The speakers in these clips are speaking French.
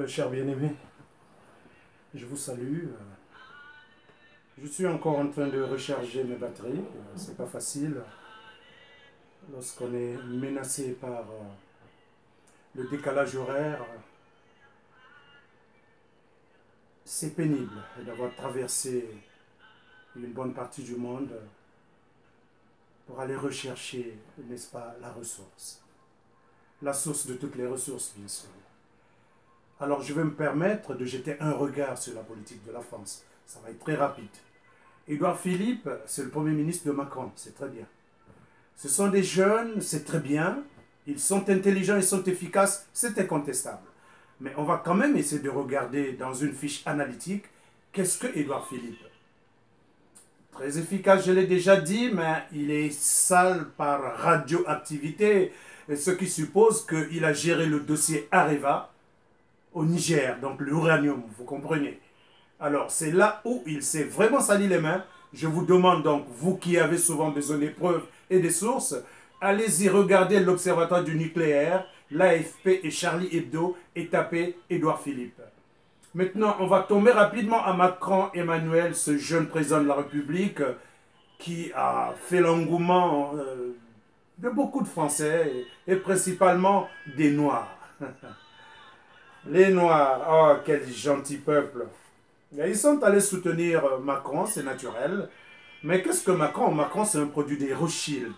Chers bien-aimés, je vous salue. Je suis encore en train de recharger mes batteries. C'est pas facile lorsqu'on est menacé par le décalage horaire. C'est pénible d'avoir traversé une bonne partie du monde pour aller rechercher, n'est-ce pas, la ressource. La source de toutes les ressources, bien sûr. Alors je vais me permettre de jeter un regard sur la politique de la France. Ça va être très rapide. Édouard Philippe, c'est le Premier ministre de Macron, c'est très bien. Ce sont des jeunes, c'est très bien. Ils sont intelligents, ils sont efficaces, c'est incontestable. Mais on va quand même essayer de regarder dans une fiche analytique, qu'est-ce que Édouard Philippe? Très efficace, je l'ai déjà dit, mais il est sale par radioactivité, ce qui suppose qu'il a géré le dossier Areva au Niger, donc l'uranium, vous comprenez. Alors, c'est là où il s'est vraiment sali les mains. Je vous demande donc, vous qui avez souvent besoin des preuves et des sources, allez-y regarder l'Observatoire du nucléaire, l'AFP et Charlie Hebdo et tapez Édouard Philippe. Maintenant, on va tomber rapidement à Macron Emmanuel, ce jeune président de la République qui a fait l'engouement de beaucoup de Français et principalement des Noirs. Les Noirs, oh quel gentil peuple. Ils sont allés soutenir Macron, c'est naturel. Mais qu'est-ce que Macron? Macron, c'est un produit des Rothschild.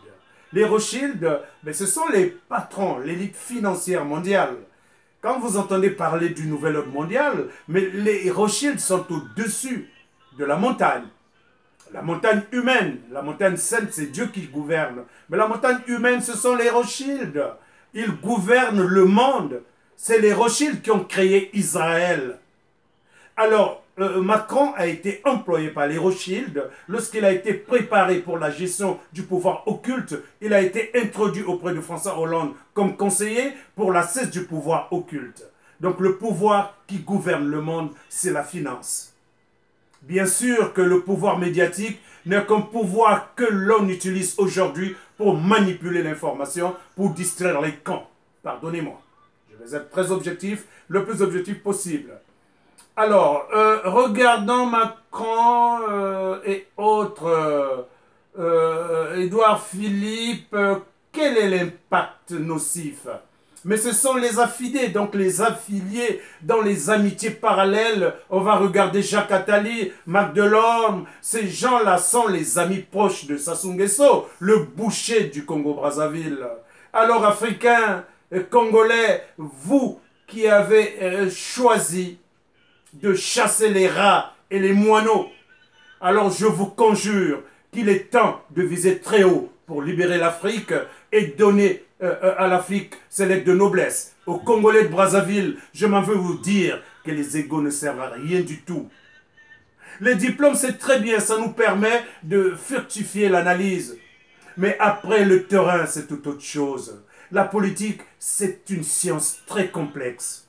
Les Rothschild, ben, ce sont les patrons, l'élite financière mondiale. Quand vous entendez parler du nouvel ordre mondial, mais les Rothschild sont au-dessus de la montagne. La montagne humaine, la montagne sainte, c'est Dieu qui gouverne. Mais la montagne humaine, ce sont les Rothschild. Ils gouvernent le monde. C'est les Rothschild qui ont créé Israël. Alors, Macron a été employé par les Rothschild. Lorsqu'il a été préparé pour la gestion du pouvoir occulte, il a été introduit auprès de François Hollande comme conseiller pour la cesse du pouvoir occulte. Donc le pouvoir qui gouverne le monde, c'est la finance. Bien sûr que le pouvoir médiatique n'est qu'un pouvoir que l'on utilise aujourd'hui pour manipuler l'information, pour distraire les camps. Pardonnez-moi. Je vais être très objectif, le plus objectif possible. Alors, regardons Macron et autres, Édouard Philippe, quel est l'impact nocif? Mais ce sont les affidés, donc les affiliés dans les amitiés parallèles. On va regarder Jacques Attali, Marc Delorme. Ces gens-là sont les amis proches de Sassou Nguesso, le boucher du Congo-Brazzaville. Alors, Africains, Congolais, vous qui avez choisi de chasser les rats et les moineaux, alors je vous conjure qu'il est temps de viser très haut pour libérer l'Afrique et donner à l'Afrique ses lettres de noblesse. Aux Congolais de Brazzaville, je m'en veux vous dire que les égos ne servent à rien du tout. Les diplômes, c'est très bien, ça nous permet de fructifier l'analyse. Mais après le terrain, c'est tout autre chose. La politique, c'est une science très complexe.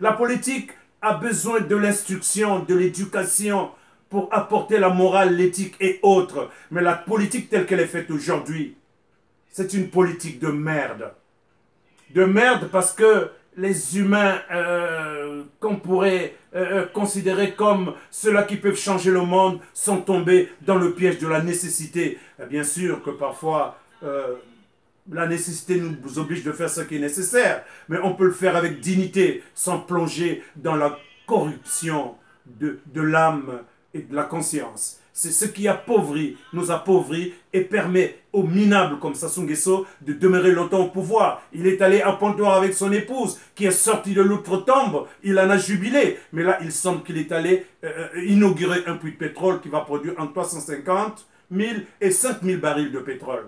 La politique a besoin de l'instruction, de l'éducation pour apporter la morale, l'éthique et autres. Mais la politique telle qu'elle est faite aujourd'hui, c'est une politique de merde. De merde parce que les humains qu'on pourrait considérer comme ceux-là qui peuvent changer le monde sont tombés dans le piège de la nécessité. Et bien sûr que parfois la nécessité nous oblige de faire ce qui est nécessaire, mais on peut le faire avec dignité, sans plonger dans la corruption de l'âme et de la conscience. C'est ce qui nous appauvrit et permet aux minables comme Sassou Nguesso de demeurer longtemps au pouvoir. Il est allé à Pointe-Noire avec son épouse qui est sortie de l'outre-tombe. Il en a jubilé. Mais là, il semble qu'il est allé inaugurer un puits de pétrole qui va produire entre 350 000 et 5 000 barils de pétrole.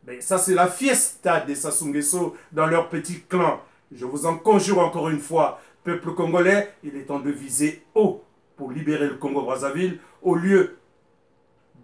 Mais ça, c'est la fiesta des Sassou Nguesso dans leur petit clan. Je vous en conjure encore une fois, peuple congolais, il est temps de viser haut pour libérer le Congo-Brazzaville, au lieu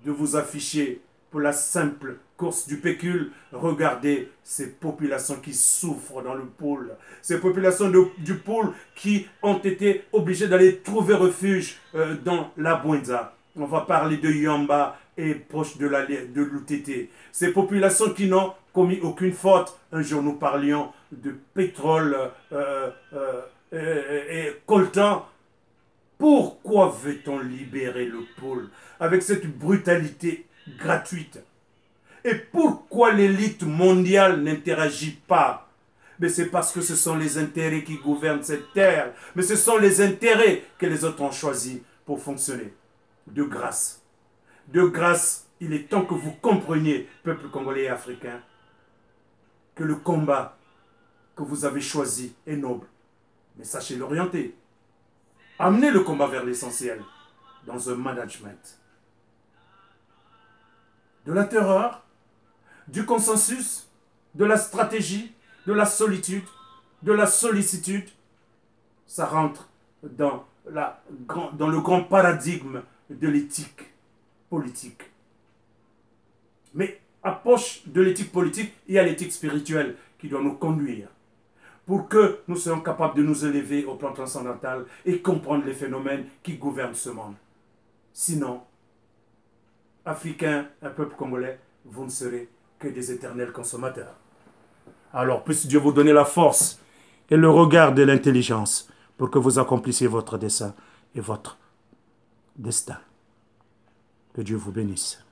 de vous afficher pour la simple course du pécule. Regardez ces populations qui souffrent dans le pôle, ces populations du pôle qui ont été obligées d'aller trouver refuge dans la Bouenza. On va parler de Yamba et proche de l'UTT. Ces populations qui n'ont commis aucune faute. Un jour, nous parlions de pétrole et coltan. Pourquoi veut-on libérer le pôle avec cette brutalité gratuite? Et pourquoi l'élite mondiale n'interagit pas? Mais c'est parce que ce sont les intérêts qui gouvernent cette terre. Mais ce sont les intérêts que les autres ont choisis pour fonctionner. De grâce, il est temps que vous compreniez, peuple congolais et africain, que le combat que vous avez choisi est noble. Mais sachez l'orienter. Amenez le combat vers l'essentiel dans un management de la terreur, du consensus, de la stratégie, de la solitude, de la sollicitude. Ça rentre dans le grand paradigme de l'éthique politique. Mais approche de l'éthique politique, il y a l'éthique spirituelle qui doit nous conduire pour que nous soyons capables de nous élever au plan transcendantal et comprendre les phénomènes qui gouvernent ce monde. Sinon, Africains, un peuple congolais, vous ne serez que des éternels consommateurs. Alors, puisse Dieu vous donner la force et le regard de l'intelligence pour que vous accomplissiez votre dessein et votre destin. Que Dieu vous bénisse.